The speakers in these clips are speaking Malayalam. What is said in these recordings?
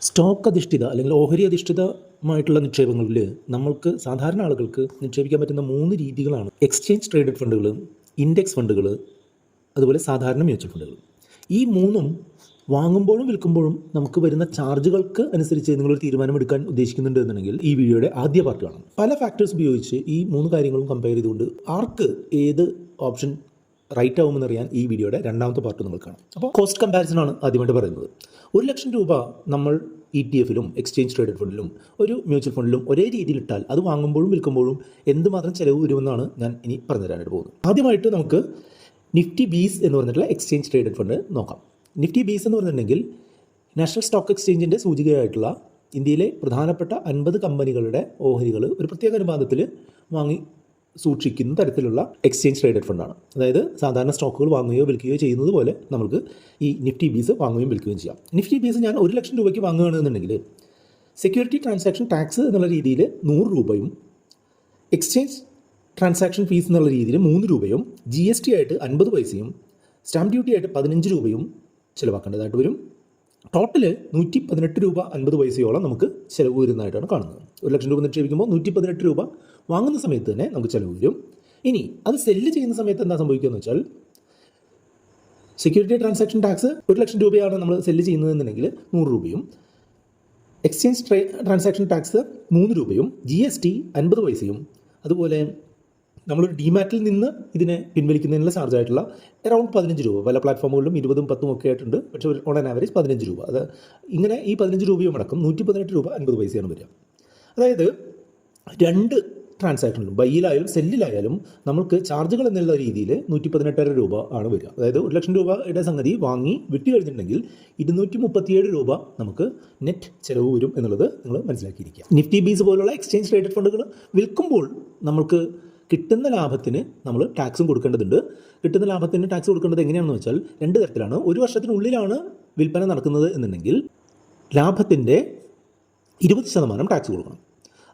സ്റ്റോക്ക് അധിഷ്ഠിത അല്ലെങ്കിൽ ഓഹരി അധിഷ്ഠിതമായിട്ടുള്ള നിക്ഷേപങ്ങളിൽ നമ്മൾക്ക് സാധാരണ ആളുകൾക്ക് നിക്ഷേപിക്കാൻ പറ്റുന്ന 3 രീതികളാണ് എക്സ്ചേഞ്ച് ട്രേഡഡ് ഫണ്ടുകൾ, ഇൻഡെക്സ് ഫണ്ടുകൾ, അതുപോലെ സാധാരണ മ്യൂച്വൽ ഫണ്ടുകൾ. ഈ മൂന്നും വാങ്ങുമ്പോഴും വിൽക്കുമ്പോഴും നമുക്ക് വരുന്ന ചാർജുകൾക്ക് അനുസരിച്ച് നിങ്ങളൊരു തീരുമാനമെടുക്കാൻ ഉദ്ദേശിക്കുന്നുണ്ട് എന്നുണ്ടെങ്കിൽ ഈ വീഡിയോയുടെ ആദ്യ പാർട്ട് കാണാം. പല ഫാക്ടേഴ്സ് ഉപയോഗിച്ച് ഈ 3 കാര്യങ്ങളും കമ്പയർ ചെയ്തുകൊണ്ട് ആർക്ക് ഏത് ഓപ്ഷൻ റൈറ്റ് ആവുമെന്നറിയാൻ ഈ വീഡിയോയുടെ രണ്ടാമത്തെ പാർട്ട് നിങ്ങൾ കാണാം. അപ്പോൾ കോസ്റ്റ് കമ്പാരിസൺ ആണ് ആദ്യമായിട്ട് പറയുന്നത്. 1,00,000 രൂപ നമ്മൾ ETF-ലും എക്സ്ചേഞ്ച് ട്രേഡഡ് ഫണ്ടിലും ഒരു മ്യൂച്വൽ ഫണ്ടിലും ഒരേ രീതിയിൽ ഇട്ടാൽ അത് വാങ്ങുമ്പോഴും വിൽക്കുമ്പോഴും എന്തുമാത്രം ചിലവ് വരുമെന്നാണ് ഞാൻ ഇനി പറഞ്ഞു തരാനായിട്ട് പോകുന്നത്. ആദ്യമായിട്ട് നമുക്ക് നിഫ്റ്റി ബീസ് എന്ന് പറഞ്ഞിട്ടുള്ള എക്സ്ചേഞ്ച് ട്രേഡഡ് ഫണ്ട് നോക്കാം. നിഫ്റ്റി ബീസ് എന്ന് പറഞ്ഞിട്ടുണ്ടെങ്കിൽ നാഷണൽ സ്റ്റോക്ക് എക്സ്ചേഞ്ചിൻ്റെ സൂചികയായിട്ടുള്ള ഇന്ത്യയിലെ പ്രധാനപ്പെട്ട 50 കമ്പനികളുടെ ഓഹരികൾ ഒരു പ്രത്യേക അനുപാതത്തിൽ വാങ്ങി സൂക്ഷിക്കുന്ന തരത്തിലുള്ള എക്സ്ചേഞ്ച് ട്രേഡഡ് ഫണ്ടാണ്. അതായത് സാധാരണ സ്റ്റോക്കുകൾ വാങ്ങുകയോ വിൽക്കുകയോ ചെയ്യുന്നത് പോലെ നമുക്ക് ഈ നിഫ്റ്റി ബീസ് വാങ്ങുകയും വിൽക്കുകയും ചെയ്യാം. നിഫ്റ്റി ബീസ് ഞാൻ 1,00,000 രൂപയ്ക്ക് വാങ്ങുകയാണെന്നുണ്ടെങ്കിൽ സെക്യൂരിറ്റി ട്രാൻസാക്ഷൻ ടാക്സ് എന്നുള്ള രീതിയിൽ 100 രൂപയും എക്സ്ചേഞ്ച് ട്രാൻസാക്ഷൻ ഫീസ് എന്നുള്ള രീതിയിൽ 3 രൂപയും GST ആയിട്ട് 50 പൈസയും സ്റ്റാമ്പ് ഡ്യൂട്ടി ആയിട്ട് 15 രൂപയും ചിലവാക്കേണ്ടതായിട്ട് വരും. ടോട്ടൽ 118 രൂപ 50 പൈസയോളം നമുക്ക് ചിലവ് വരുന്നതായിട്ടാണ് കാണുന്നത്. 1,00,000 രൂപ നിക്ഷേപിക്കുമ്പോൾ 118 രൂപ വാങ്ങുന്ന സമയത്ത് തന്നെ നമുക്ക് ചിലവ് വരും. ഇനി അത് സെല്ല് ചെയ്യുന്ന സമയത്ത് എന്താ സംഭവിക്കുകയെന്ന് വെച്ചാൽ സെക്യൂരിറ്റി ട്രാൻസാക്ഷൻ ടാക്സ് 1,00,000 രൂപയാണ് നമ്മൾ സെല്ല് ചെയ്യുന്നതെന്നുണ്ടെങ്കിൽ 100 രൂപയും എക്സ്ചേഞ്ച് ട്രാൻസാക്ഷൻ ടാക്സ് 3 രൂപയും GST 50 പൈസയും അതുപോലെ നമ്മളൊരു ഡിമാറ്റിൽ നിന്ന് ഇതിനെ പിൻവലിക്കുന്നതിനുള്ള ചാർജായിട്ടുള്ള അറൗണ്ട് 15 രൂപ. പല പ്ലാറ്റ്ഫോമുകളിലും 20ഉം 10ഉം ഒക്കെ ആയിട്ടുണ്ട്. പക്ഷേ ഓൺ ആൻ ആവറേജ് 15 രൂപ. അത് ഇങ്ങനെ ഈ 15 രൂപയും അടക്കം 118 രൂപ 50 പൈസയാണ് വരിക. അതായത് 2 ട്രാൻസാക്ഷനിലും ബൈയിലായാലും സെല്ലിലായാലും നമുക്ക് ചാർജുകൾ എന്നുള്ള രീതിയിൽ 118 രൂപ ആണ് വരിക. അതായത് 1,00,000 രൂപയുടെ സംഗതി വാങ്ങി വിറ്റ് കഴിഞ്ഞിട്ടുണ്ടെങ്കിൽ 237 രൂപ നമുക്ക് നെറ്റ് ചിലവ് വരും എന്നുള്ളത് നിങ്ങൾ മനസ്സിലാക്കിയിരിക്കുക. നിഫ്റ്റി ബീസ് പോലുള്ള എക്സ്ചേഞ്ച് ട്രേഡഡ് ഫണ്ടുകൾ വിൽക്കുമ്പോൾ നമുക്ക് കിട്ടുന്ന ലാഭത്തിന് നമ്മൾ ടാക്സും കൊടുക്കേണ്ടതുണ്ട്. കിട്ടുന്ന ലാഭത്തിന് ടാക്സ് കൊടുക്കേണ്ടത് എങ്ങനെയാണെന്ന് വെച്ചാൽ 2 തരത്തിലാണ്. 1 വർഷത്തിനുള്ളിലാണ് വിൽപ്പന നടക്കുന്നത് എന്നുണ്ടെങ്കിൽ ലാഭത്തിൻ്റെ 20% ടാക്സ് കൊടുക്കണം.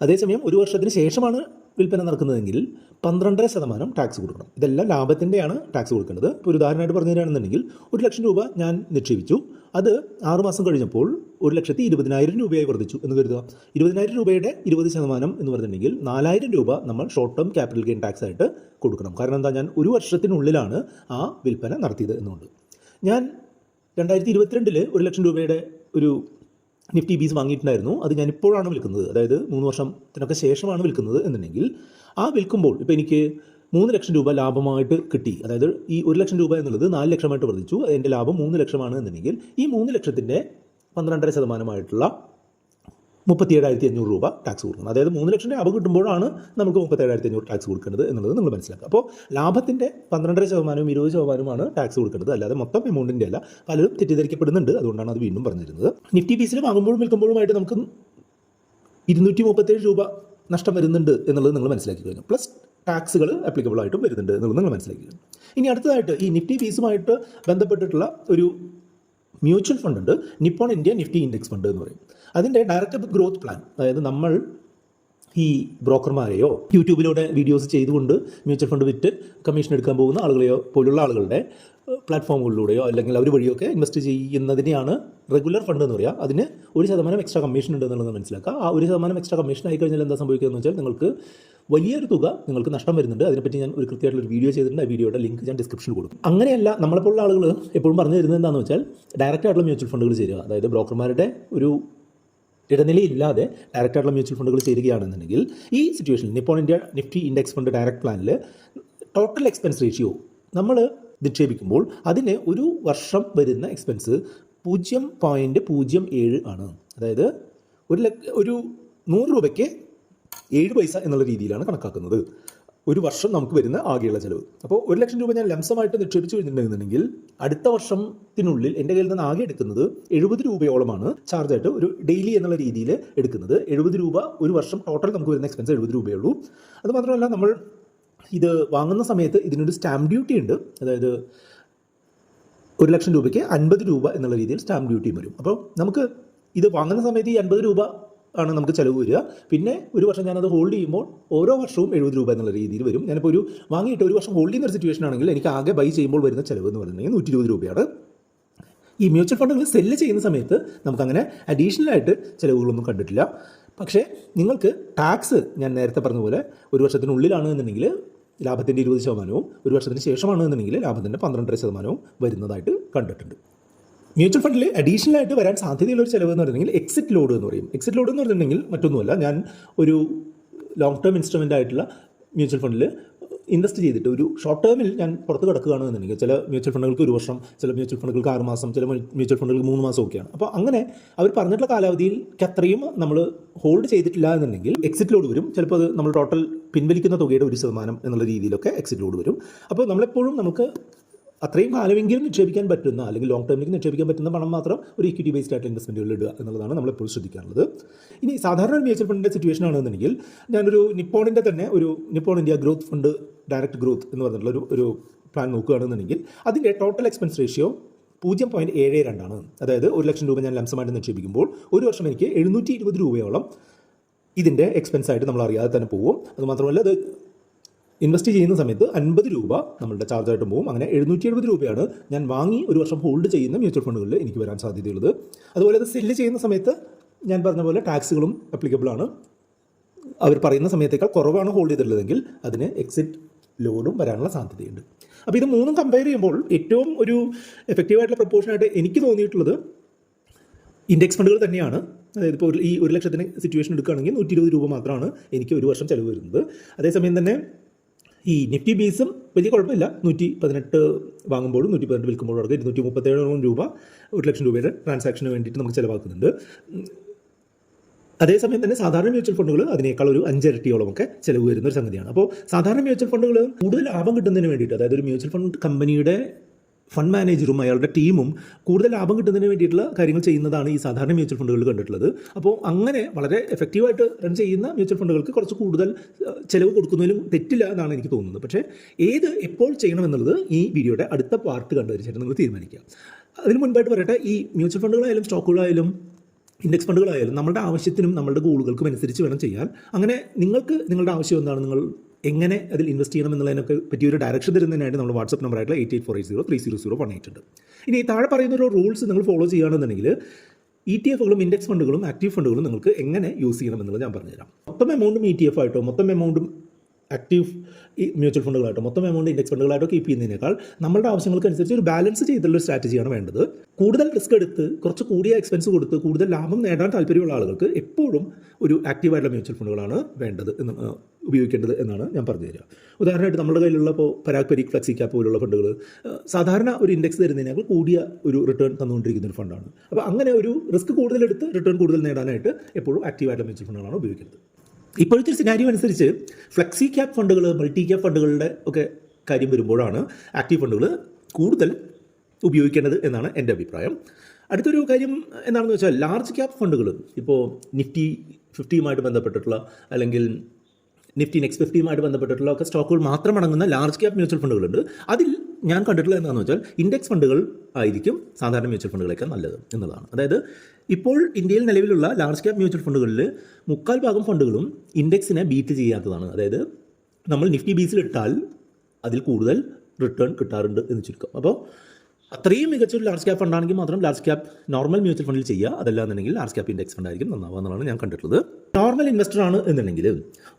അതേസമയം 1 വർഷത്തിന് ശേഷമാണ് വിൽപ്പന നടക്കുന്നതെങ്കിൽ 12% ടാക്സ് കൊടുക്കണം. ഇതെല്ലാം ലാഭത്തിൻ്റെയാണ് ടാക്സ് കൊടുക്കേണ്ടത്. ഇപ്പോൾ ഒരു ഉദാഹരണമായിട്ട് പറഞ്ഞു തരികയാണെന്നുണ്ടെങ്കിൽ 1,00,000 രൂപ ഞാൻ നിക്ഷേപിച്ചു. അത് 6 മാസം കഴിഞ്ഞപ്പോൾ 1,20,000 രൂപയായി വർദ്ധിച്ചു എന്ന് കരുതുക. 20,000 രൂപയുടെ 20% എന്ന് പറഞ്ഞിട്ടുണ്ടെങ്കിൽ 4,000 രൂപ നമ്മൾ short term capital gain tax ആയിട്ട് കൊടുക്കണം. കാരണം എന്താ, ഞാൻ 1 വർഷത്തിനുള്ളിലാണ് ആ വിൽപ്പന നടത്തിയത് എന്നുകൊണ്ട്. ഞാൻ 2022 1,00,000 രൂപയുടെ ഒരു നിഫ്റ്റി ബീസ് വാങ്ങിയിട്ടുണ്ടായിരുന്നു. അത് ഞാനിപ്പോഴാണ് വിൽക്കുന്നത്, അതായത് 3 വർഷത്തിനൊക്കെ ശേഷമാണ് വിൽക്കുന്നത് എന്നുണ്ടെങ്കിൽ ആ വിൽക്കുമ്പോൾ ഇപ്പോൾ എനിക്ക് 3,00,000 രൂപ ലാഭമായിട്ട് കിട്ടി. അതായത് ഈ 1,00,000 രൂപ എന്നുള്ളത് 4,00,000 വർദ്ധിച്ചു. അതിൻ്റെ ലാഭം 3,00,000 എന്നുണ്ടെങ്കിൽ ഈ 3,00,000ൻ്റെ 12.5% 37,500 രൂപ ടാക്സ് കൊടുക്കണം. അതായത് 3,00,000 ലാഭം കിട്ടുമ്പോഴാണ് നമുക്ക് 37,500 ടാക്സ് കൊടുക്കേണ്ടത് എന്നുള്ളത് നിങ്ങൾ മനസ്സിലാക്കുക. അപ്പോൾ ലാഭത്തിൻ്റെ 12% 20% ടാക്സ് കൊടുക്കേണ്ടത്, അല്ലാതെ മൊത്തം എമൗണ്ടിൻ്റെ അല്ല. പലരും തെറ്റിദ്ധരിക്കപ്പെടുന്നുണ്ട്, അതുകൊണ്ടാണ് അത് വീണ്ടും പറഞ്ഞു തരുന്നത്. നിഫ്റ്റി ബീസിൽ വാങ്ങുമ്പോഴും വിൽക്കുമ്പോഴുമായിട്ട് നമുക്ക് 237 രൂപ നഷ്ടം വരുന്നുണ്ട് എന്നുള്ളത് നിങ്ങൾ മനസ്സിലാക്കി കഴിഞ്ഞു. പ്ലസ് ടാക്സുകൾ ആപ്ലിക്കബിൾ ആയിട്ടും വരുന്നുണ്ട് എന്നുള്ളത് നിങ്ങൾ മനസ്സിലാക്കി കഴിഞ്ഞു. ഇനി അടുത്തതായിട്ട് ഈ നിഫ്റ്റി ബീസുമായിട്ട് ബന്ധപ്പെട്ടിട്ടുള്ള ഒരു മ്യൂച്വൽ ഫണ്ട് ഉണ്ട്, Nippon India Nifty index fund എന്ന് പറയും. അതിൻ്റെ ഡയറക്റ്റ് ഗ്രോത്ത് പ്ലാൻ, അതായത് നമ്മൾ ഈ ബ്രോക്കർമാരെയോ യൂട്യൂബിലൂടെ വീഡിയോസ് ചെയ്തുകൊണ്ട് മ്യൂച്വൽ ഫണ്ട് വിറ്റ് കമ്മീഷൻ എടുക്കാൻ പോകുന്ന ആളുകളെയോ പോലുള്ള ആളുകളുടെ പ്ലാറ്റ്ഫോമുകളിലൂടെയോ അല്ലെങ്കിൽ അവർ വഴിയൊക്കെ ഇൻവെസ്റ്റ് ചെയ്യുന്നതിനെയാണ് റെഗുലർ ഫണ്ട് എന്ന് പറയുക. അതിന് 1% എക്സ്ട്രാ കമ്മീഷൻ ഉണ്ട് എന്നുള്ളത് മനസ്സിലാക്കുക. ആ 1% എക്സ്ട്രാ കമ്മീഷൻ ആയി കഴിഞ്ഞാൽ എന്താ സംഭവിക്കുകയെന്ന് വെച്ചാൽ നിങ്ങൾക്ക് വലിയൊരു തുക നിങ്ങൾക്ക് നഷ്ടം വരുന്നുണ്ട്. അതിനെപ്പറ്റി ഞാൻ ഒരു കൃത്യമായിട്ടുള്ള വീഡിയോ ചെയ്തിട്ടുണ്ട്. ആ വീഡിയോയുടെ ലിങ്ക് ഞാൻ ഡിസ്ക്രിപ്ഷനിൽ കൊടുക്കും. അങ്ങനെയല്ല, നമ്മളെപ്പോലുള്ള ആളുകൾ എപ്പോഴും പറഞ്ഞു തരുന്നത് എന്താണെന്ന് വെച്ചാൽ ഡയറക്റ്റ് ആയിട്ടുള്ള മ്യൂച്വൽ ഫണ്ടുകൾ ചേരുക. അതായത് ബ്രോക്കർമാരുടെ ഒരു ഇടനിലയില്ലാതെ ഡയറക്റ്റ് ആയിട്ടുള്ള മ്യൂച്വൽ ഫണ്ടുകൾ ചേരുകയാണെന്നുണ്ടെങ്കിൽ ഈ സിറ്റുവേഷനിൽ Nippon India Nifty index fund direct പ്ലാനിൽ ടോട്ടൽ എക്സ്പെൻസ് റേഷ്യോ നമ്മൾ നിക്ഷേപിക്കുമ്പോൾ അതിന് 1 വർഷം വരുന്ന എക്സ്പെൻസ് 0.07 ആണ്. അതായത് ഒരു 100 രൂപയ്ക്ക് 7 പൈസ എന്നുള്ള രീതിയിലാണ് കണക്കാക്കുന്നത് 1 വർഷം നമുക്ക് വരുന്ന ആകെയുള്ള ചിലവ്. അപ്പോൾ 1,00,000 രൂപ ഞാൻ ലംസമായിട്ട് നിക്ഷേപിച്ചു കഴിഞ്ഞിട്ടുണ്ടെന്നുണ്ടെങ്കിൽ അടുത്ത വർഷത്തിനുള്ളിൽ എൻ്റെ കയ്യിൽ നിന്ന് ആകെ എടുക്കുന്നത് 70 രൂപയോളമാണ് ചാർജായിട്ട് ഒരു ഡെയിലി എന്നുള്ള രീതിയിൽ എടുക്കുന്നത്. 70 രൂപ 1 വർഷം ടോട്ടൽ നമുക്ക് വരുന്ന എക്സ്പെൻസ് 70 രൂപയുള്ളൂ. അതുമാത്രമല്ല, നമ്മൾ ഇത് വാങ്ങുന്ന സമയത്ത് ഇതിനൊരു സ്റ്റാമ്പ് ഡ്യൂട്ടി ഉണ്ട്. അതായത് 1,00,000 രൂപയ്ക്ക് 50 രൂപ എന്നുള്ള രീതിയിൽ സ്റ്റാമ്പ് ഡ്യൂട്ടിയും വരും. അപ്പോൾ നമുക്ക് ഇത് വാങ്ങുന്ന സമയത്ത് ഈ 50 രൂപ ആണ് നമുക്ക് ചിലവ് വരിക. പിന്നെ 1 വർഷം ഞാനത് ഹോൾഡ് ചെയ്യുമ്പോൾ ഓരോ വർഷവും 70 രൂപ എന്നുള്ള രീതിയിൽ വരും. ഞാനിപ്പോൾ ഒരു വാങ്ങിയിട്ട് 1 വർഷം ഹോൾഡ് ചെയ്യുന്ന ഒരു സിറ്റുവേഷൻ ആണെങ്കിൽ എനിക്ക് ആകെ ബൈ ചെയ്യുമ്പോൾ വരുന്ന ചിലവ് എന്ന് പറയുന്നത് 120 രൂപയാണ്. ഈ മ്യൂച്വൽ ഫണ്ടുകൾ സെല്ല് ചെയ്യുന്ന സമയത്ത് നമുക്കങ്ങനെ അഡീഷണലായിട്ട് ചിലവുകളൊന്നും കണ്ടിട്ടില്ല. പക്ഷേ നിങ്ങൾക്ക് ടാക്സ് ഞാൻ നേരത്തെ പറഞ്ഞ പോലെ ഒരു വർഷത്തിനുള്ളിലാണ് എന്നുണ്ടെങ്കിൽ ലാഭത്തിൻ്റെ 20%, ഒരു വർഷത്തിന് ശേഷമാണ് എന്നുണ്ടെങ്കിൽ ലാഭത്തിൻ്റെ 12% വരുന്നതായിട്ട് കണ്ടിട്ടുണ്ട്. മ്യൂച്വൽ ഫണ്ടിൽ അഡീഷണലായിട്ട് വരാൻ സാധ്യതയുള്ള ഒരു ചിലവ് എന്ന് പറഞ്ഞിട്ടുണ്ടെങ്കിൽ എക്സിറ്റ് ലോഡ് എന്ന് പറയും. എക്സിറ്റ് ലോഡ് എന്ന് പറഞ്ഞിട്ടുണ്ടെങ്കിൽ മറ്റൊന്നുമല്ല, ഞാൻ ഒരു ലോങ് ടേം ഇൻസ്ട്രുമെൻ്റ് ആയിട്ടുള്ള മ്യൂച്വൽ ഫണ്ടിൽ ഇൻവെസ്റ്റ് ചെയ്തിട്ട് ഒരു ഷോർട്ട് ടേമിൽ ഞാൻ പുറത്ത് കിടക്കുകയാണെന്നുണ്ടെങ്കിൽ, ചില മ്യൂച്വൽ ഫണ്ടുകൾക്ക് 1 വർഷം, ചില മ്യൂച്വൽ ഫണ്ടുകൾക്ക് 6 മാസം, ചില മ്യൂച്വൽ ഫണ്ടുകൾക്ക് 3 മാസം ഒക്കെയാണ്. അപ്പോൾ അങ്ങനെ അവർ പറഞ്ഞിട്ടുള്ള കാലാവധിയിലേക്ക് അത്രയും നമ്മൾ ഹോൾഡ് ചെയ്തിട്ടില്ല എന്നുണ്ടെങ്കിൽ എക്സിറ്റ് ലോഡ് വരും. ചിലപ്പോൾ അത് നമ്മൾ ടോട്ടൽ പിൻവലിക്കുന്ന തുകയുടെ 1% എന്നുള്ള രീതിയിലൊക്കെ എക്സിറ്റ് ലോഡ് വരും. അപ്പോൾ നമ്മളെപ്പോഴും നമുക്ക് അത്രയും കാലമെങ്കിലും നിക്ഷേപിക്കാൻ പറ്റുന്ന, അല്ലെങ്കിൽ ലോങ് ടേമിലേക്ക് നിക്ഷേപിക്കാൻ പറ്റുന്ന പണം മാത്രം ഒരു ഇക്വിറ്റി ബേസ്ഡ് ആയിട്ടുള്ള ഇൻവെസ്റ്റ്മെൻറ്റുകളിൽ ഇടുക എന്നുള്ളതാണ് നമ്മളെപ്പോഴും ശ്രദ്ധിക്കാനുള്ളത്. ഇനി സാധാരണ ഒരു മ്യൂച്വൽ ഫണ്ടിൻ്റെ സിറ്റുവേഷൻ ആണെന്നുണ്ടെങ്കിൽ, ഞാനൊരു നിപ്പോണിൻ്റെ തന്നെ ഒരു Nippon India growth fund direct growth എന്ന് പറഞ്ഞിട്ടുള്ള ഒരു പ്ലാൻ നോക്കുകയാണെന്നുണ്ടെങ്കിൽ അതിൻ്റെ ടോട്ടൽ എക്സ്പെൻസ് റേഷ്യോ 0.72 ആണ്. അതായത് 1 ലക്ഷം രൂപ ഞാൻ ലംസമായിട്ട് നിക്ഷേപിക്കുമ്പോൾ ഒരു വർഷം എനിക്ക് 720 രൂപയോളം ഇതിൻ്റെ എക്സ്പെൻസ് ആയിട്ട് നമ്മൾ അറിയാതെ തന്നെ പോകും. അതുമാത്രമല്ല, അത് ഇൻവെസ്റ്റ് ചെയ്യുന്ന സമയത്ത് 50 രൂപ നമ്മളുടെ ചാർജായിട്ട് പോകും. അങ്ങനെ 770 രൂപയാണ് ഞാൻ വാങ്ങി ഒരു വർഷം ഹോൾഡ് ചെയ്യുന്ന മ്യൂച്വൽ ഫണ്ടുകളിൽ എനിക്ക് വരാൻ സാധ്യതയുള്ളത്. അതുപോലെ അത് സെല്ല് ചെയ്യുന്ന സമയത്ത് ഞാൻ പറഞ്ഞ പോലെ ടാക്സുകളും അപ്ലിക്കബിൾ ആണ്. അവർ പറയുന്ന സമയത്തേക്കാൾ കുറവാണ് ഹോൾഡ് ചെയ്തിട്ടുള്ളതെങ്കിൽ അതിന് എക്സിറ്റ് ലോഡും വരാനുള്ള സാധ്യതയുണ്ട്. അപ്പോൾ ഇത് മൂന്നും കമ്പയർ ചെയ്യുമ്പോൾ ഏറ്റവും ഒരു എഫക്റ്റീവായിട്ടുള്ള പ്രൊപ്പോർഷനായിട്ട് എനിക്ക് തോന്നിയിട്ടുള്ളത് ഇൻഡെക്സ് ഫണ്ടുകൾ തന്നെയാണ്. അതായത് ഇപ്പോൾ ഈ 1 ലക്ഷത്തിന് സിറ്റുവേഷൻ എടുക്കുകയാണെങ്കിൽ 120 രൂപ മാത്രമാണ് എനിക്ക് ഒരു വർഷം ചിലവ് വരുന്നത്. അതേസമയം തന്നെ ഈ നിഫ്റ്റി ബേസും വലിയ കുഴപ്പമില്ല. 118 വാങ്ങുമ്പോഴും 118 വിൽക്കുമ്പോഴും അടക്കം 237 രൂപ 1 ലക്ഷം രൂപയുടെ ട്രാൻസാക്ഷന് വേണ്ടിയിട്ട് നമുക്ക് ചിലവാക്കുന്നുണ്ട്. അതേസമയം തന്നെ സാധാരണ മ്യൂച്വൽ ഫണ്ടുകൾ അതിനേക്കാൾ ഒരു 5 ഇരട്ടിയോളമൊക്കെ ചിലവ് വരുന്ന ഒരു സംഗതിയാണ്. അപ്പോൾ സാധാരണ മ്യൂച്വൽ ഫണ്ടുകൾ കൂടുതൽ ലാഭം കിട്ടുന്നതിന് വേണ്ടിയിട്ട്, അതായത് ഒരു മ്യൂച്വൽ ഫണ്ട് കമ്പനിയുടെ ഫണ്ട് മാനേജറും അയാളുടെ ടീമും കൂടുതൽ ലാഭം കിട്ടുന്നതിന് വേണ്ടിയിട്ടുള്ള കാര്യങ്ങൾ ചെയ്യുന്നതാണ് ഈ സാധാരണ മ്യൂച്വൽ ഫണ്ടുകൾ കണ്ടിട്ടുള്ളത്. അപ്പോൾ അങ്ങനെ വളരെ എഫക്റ്റീവായിട്ട് റൺ ചെയ്യുന്ന മ്യൂച്വൽ ഫണ്ടുകൾക്ക് കുറച്ച് കൂടുതൽ ചിലവ് കൊടുക്കുന്നതിലും തെറ്റില്ല എന്നാണ് എനിക്ക് തോന്നുന്നത്. പക്ഷേ ഏത് എപ്പോൾ ചെയ്യണമെന്നുള്ളത് ഈ വീഡിയോയുടെ അടുത്ത പാർട്ട് കണ്ടുവരിച്ചിട്ട് നിങ്ങൾ തീരുമാനിക്കുക. അതിന് മുൻപായിട്ട് പറയട്ടെ, ഈ മ്യൂച്വൽ ഫണ്ടുകളായാലും സ്റ്റോക്കുകളായാലും ഇൻഡെക്സ് ഫണ്ടുകളായാലും നമ്മളുടെ ആവശ്യത്തിനും നമ്മളുടെ ഗോളുകൾക്കും അനുസരിച്ച് വേണം ചെയ്യാൻ. അങ്ങനെ നിങ്ങൾക്ക് നിങ്ങളുടെ ആവശ്യം എന്താണ്, നിങ്ങൾ എങ്ങനെ അതിൽ ഇൻവെസ്റ്റ് ചെയ്യണം എന്നുള്ളതിനൊക്കെ പറ്റിയൊരു ഡയറക്ഷൻ തരുന്നതിനായിട്ട് നമ്മൾ വാട്സപ്പ് നമ്പറായിട്ടുള്ള 8848030018 ഉണ്ട്. ഇനി താഴെ പറയുന്ന ഒരു റൂൾസ് നിങ്ങൾ ഫോളോ ചെയ്യുകയാണെന്നുണ്ടെങ്കിൽ ETF-കളും ഇൻഡെക്സ് ഫണ്ടുകളും ആക്റ്റീവ് ഫണ്ടുകളും നിങ്ങൾക്ക് എങ്ങനെ യൂസ് ചെയ്യണം എന്നുള്ളത് ഞാൻ പറഞ്ഞുതരാം. മൊത്തം എമൗണ്ടും ETF ആയിട്ടോ മൊത്തം എമൗണ്ടും ആക്റ്റീവ് മ്യൂച്വൽ ഫണ്ടുകളായിട്ടോ മൊത്തം എമൗണ്ട് ഇൻഡെക്സ് ഫണ്ടുകളായിട്ടോ കീപ്പ് ചെയ്യുന്നതിനേക്കാൾ നമ്മളുടെ ആവശ്യങ്ങൾക്ക് അനുസരിച്ച് ഒരു ബാലൻസ് ചെയ്തുള്ള ഒരു സ്ട്രാറ്റജിയാണ് വേണ്ടത്. കൂടുതൽ റിസ്ക് എടുത്ത് കുറച്ച് കൂടിയ എക്സ്പെൻസ് കൊടുത്ത് കൂടുതൽ ലാഭം നേടാൻ താല്പര്യമുള്ള ആളുകൾക്ക് എപ്പോഴും ഒരു ആക്റ്റീവായിട്ടുള്ള മ്യൂച്വൽ ഫണ്ടുകളാണ് വേണ്ടത് ഉപയോഗിക്കേണ്ടത് എന്നാണ് ഞാൻ പറഞ്ഞു തരിക. ഉദാഹരണമായിട്ട് നമ്മുടെ കയ്യിലുള്ള ഇപ്പോൾ പരാഗ് പരീഖ് ഫ്ലെക്സി ക്യാപ്പ് പോലുള്ള ഫണ്ടുകൾ സാധാരണ ഒരു ഇൻഡെക്സ് തരുന്നതിനേക്കാൾ കൂടിയ ഒരു റിട്ടേൺ തന്നുകൊണ്ടിരിക്കുന്ന ഒരു ഫണ്ടാണ്. അപ്പോൾ അങ്ങനെ ഒരു റിസ്ക് കൂടുതലെടുത്ത് റിട്ടേൺ കൂടുതൽ നേടാനായിട്ട് എപ്പോഴും ആക്റ്റീവായിട്ടുള്ള മ്യൂച്വൽ ഫണ്ടുകളാണ് ഉപയോഗിക്കുന്നത്. ഇപ്പോഴത്തെ സിനാരിയോ അനുസരിച്ച് ഫ്ലെക്സി ക്യാപ്പ് ഫണ്ടുകൾ, മൾട്ടി ക്യാപ്പ് ഫണ്ടുകളുടെ ഒക്കെ കാര്യം വരുമ്പോഴാണ് ആക്റ്റീവ് ഫണ്ടുകൾ കൂടുതൽ ഉപയോഗിക്കേണ്ടത് എന്നാണ് എൻ്റെ അഭിപ്രായം. അടുത്തൊരു കാര്യം എന്താണെന്ന് വെച്ചാൽ ലാർജ് ക്യാപ്പ് ഫണ്ടുകൾ, ഇപ്പോൾ നിഫ്റ്റി 50യുമായിട്ട് ബന്ധപ്പെട്ടിട്ടുള്ള അല്ലെങ്കിൽ നിഫ്റ്റി നെക്സ്റ്റ് 50യുമായിട്ട് ബന്ധപ്പെട്ടിട്ടുള്ള ഒക്കെ സ്റ്റോക്കുകൾ മാത്രം അടങ്ങുന്ന ലാർജ് ക്യാപ്പ് മ്യൂച്വൽ ഫണ്ടുകളുണ്ട്. അതിൽ ഞാൻ കണ്ടിട്ടുള്ളത് എന്താണെന്ന് വെച്ചാൽ ഇൻഡെക്സ് ഫണ്ടുകൾ ആയിരിക്കും സാധാരണ മ്യൂച്വൽ ഫണ്ടുകളൊക്കെ നല്ലത് എന്നുള്ളതാണ്. അതായത് ഇപ്പോൾ ഇന്ത്യയിൽ നിലവിലുള്ള ലാർജ് ക്യാപ്പ് മ്യൂച്വൽ ഫണ്ടുകളിൽ 3/4 ഫണ്ടുകളും ഇൻഡെക്സിനെ ബീറ്റ് ചെയ്യാത്തതാണ്. അതായത് നമ്മൾ നിഫ്റ്റി ബേസിലിട്ടാൽ അതിൽ കൂടുതൽ റിട്ടേൺ കിട്ടാറുണ്ട് എന്ന് ചുരുക്കം. അപ്പോൾ അത്രയും മികച്ചൊരു ലാർജ് ക്യാപ്പ് ഫണ്ടാണെങ്കിൽ മാത്രം ലാർജ് ക്യാപ്പ് നോർമൽ മ്യൂച്വൽ ഫണ്ടിൽ ചെയ്യുക. അതല്ലാന്നുണ്ടെങ്കിൽ ലാർജ് ക്യാപ്പ് ഇൻഡെക്സ് ഫണ്ടായിരിക്കും നന്നാവുക എന്നുള്ളതാണ് ഞാൻ കണ്ടിട്ടുള്ളത്. നോർമൽ ഇൻവെസ്റ്റർ ആണ് എന്നുണ്ടെങ്കിൽ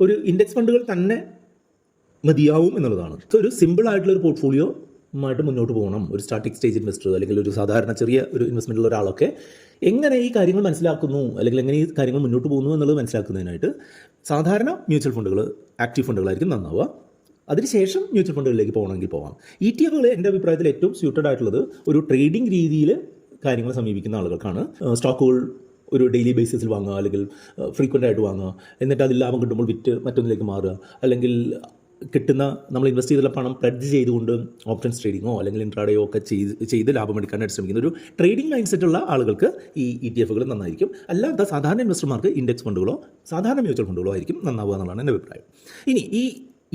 ഒരു ഇൻഡെക്സ് ഫണ്ടുകൾ തന്നെ മതിയാവും എന്നുള്ളതാണ്. സോ ഒരു സിമ്പിൾ ആയിട്ടുള്ള ഒരു പോർട്ട്ഫോളിയോ ആയിട്ട് മുന്നോട്ട് പോകണം. ഒരു സ്റ്റാർട്ടിംഗ് സ്റ്റേജ് ഇൻവെസ്റ്റർ അല്ലെങ്കിൽ ഒരു സാധാരണ ചെറിയ ഒരു ഇൻവെസ്റ്റ്മെൻറ്റുള്ള ഒരാളൊക്കെ എങ്ങനെ ഈ കാര്യങ്ങൾ മനസ്സിലാക്കുന്നു അല്ലെങ്കിൽ എങ്ങനെ ഈ കാര്യങ്ങൾ മുന്നോട്ട് പോകുന്നു എന്നുള്ളത് മനസ്സിലാക്കുന്നതിനായിട്ട് സാധാരണ മ്യൂച്വൽ ഫണ്ടുകൾ, ആക്റ്റീവ് ഫണ്ടുകളായിരിക്കും നന്നാവുക. അതിനുശേഷം മ്യൂച്വൽ ഫണ്ടുകളിലേക്ക് പോകണമെങ്കിൽ പോകാം. ETF-കൾ എൻ്റെ അഭിപ്രായത്തിൽ ഏറ്റവും സ്യൂട്ടഡ് ആയിട്ടുള്ളത് ഒരു ട്രേഡിംഗ് രീതിയിൽ കാര്യങ്ങൾ സമീപിക്കുന്ന ആളുകൾക്കാണ്. സ്റ്റോക്കുകൾ ഒരു ഡെയിലി ബേസിസിൽ വാങ്ങുക, അല്ലെങ്കിൽ ഫ്രീക്വൻ്റ് ആയിട്ട് വാങ്ങുക, എന്നിട്ട് അതിൽ ലാഭം കിട്ടുമ്പോൾ വിറ്റ് മറ്റൊന്നിലേക്ക് മാറുക, അല്ലെങ്കിൽ കിട്ടുന്ന നമ്മൾ ഇൻവെസ്റ്റ് ചെയ്തുള്ള പണം പ്ലഡ്ജ് ചെയ്തുകൊണ്ട് ഓപ്ഷൻസ് ട്രേഡിങ്ങോ അല്ലെങ്കിൽ ഇൻട്രാഡേയോ ഒക്കെ ചെയ്ത് ലാഭമെടുക്കാനായിട്ട് ശ്രമിക്കുന്ന ഒരു ട്രേഡിംഗ് മൈൻഡ് സെറ്റുള്ള ആളുകൾക്ക് ഈ ETF-കൾ നന്നായിരിക്കും. അല്ലാത്ത സാധാരണ ഇൻവെസ്റ്റർമാർക്ക് ഇൻഡെക്സ് ഫണ്ടുകളോ സാധാരണ മ്യൂച്വൽ ഫണ്ടുകളോ ആയിരിക്കും നന്നാവുക എന്നുള്ളതാണ് എൻ്റെ അഭിപ്രായം. ഇനി ഈ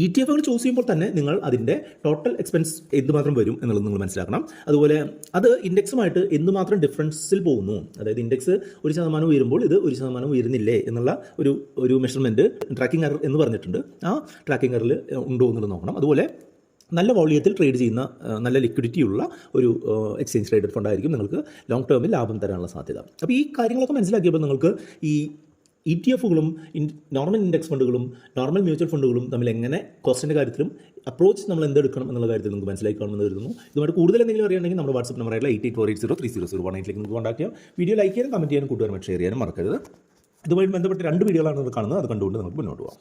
ETF-കൾ ചൂസ് ചെയ്യുമ്പോൾ തന്നെ നിങ്ങൾ അതിൻ്റെ ടോട്ടൽ എക്സ്പെൻസ് എന്തുമാത്രം വരും എന്നുള്ളത് നിങ്ങൾ മനസ്സിലാക്കണം. അതുപോലെ അത് ഇൻഡെക്സുമായിട്ട് എന്തുമാത്രം ഡിഫറൻസിൽ പോകുന്നു, അതായത് ഇൻഡെക്സ് 1% ഉയരുമ്പോൾ ഇത് 1% ഉയരുന്നില്ലേ എന്നുള്ള ഒരു മെഷർമെൻറ്റ് ട്രാക്കിംഗ് എറർ എന്ന് പറഞ്ഞിട്ടുണ്ട്. ആ ട്രാക്കിംഗ് എററിൽ ഉണ്ടോ എന്നുള്ളത് നോക്കണം. അതുപോലെ നല്ല വോളിയത്തിൽ ട്രേഡ് ചെയ്യുന്ന നല്ല ലിക്വിഡിറ്റി ഉള്ള ഒരു എക്സ്ചേഞ്ച് ട്രേഡഡ് ഫണ്ടായിരിക്കും നിങ്ങൾക്ക് ലോങ് ടേമിൽ ലാഭം തരാനുള്ള സാധ്യത. അപ്പോൾ ഈ കാര്യങ്ങളൊക്കെ മനസ്സിലാക്കിയപ്പോൾ നിങ്ങൾക്ക് ഈ ETF-കളും നോർമൽ ഇൻഡെക്സ് ഫണ്ടുകളും നോർമൽ മ്യൂച്വൽ ഫണ്ടുകളും തമ്മിൽ എങ്ങനെ കോസ്റ്റിൻ്റെ കാര്യത്തിലും അപ്രോച്ച് നമ്മൾ എന്തെടുക്കണം എന്നുള്ള കാര്യത്തിൽ നിങ്ങൾക്ക് മനസ്സിലാക്കി കാണുമെന്ന് കരുതുന്നു. ഇതുമായിട്ട് കൂടുതൽ എന്തെങ്കിലും അറിയണമെങ്കിൽ നമ്മുടെ വാട്സ്ആപ്പ് നമ്പറായിട്ടുള്ള 8848030018 നിങ്ങൾക്ക് കോൺടാക്ട് ചെയ്യാം. വീഡിയോ ലൈക്ക് ചെയ്യാനും കമൻറ്റ് ചെയ്യാനും കൂട്ടുകാരുമായിട്ട് ഷെയർ ചെയ്യാനും മറക്കരുത്. ഇതുമായി ബന്ധപ്പെട്ട് 2 വീഡിയോകളാണ് നമ്മൾ കാണുന്നത്. അത് കണ്ടുകൊണ്ട് നമുക്ക് മുന്നോട്ട് പോകാം.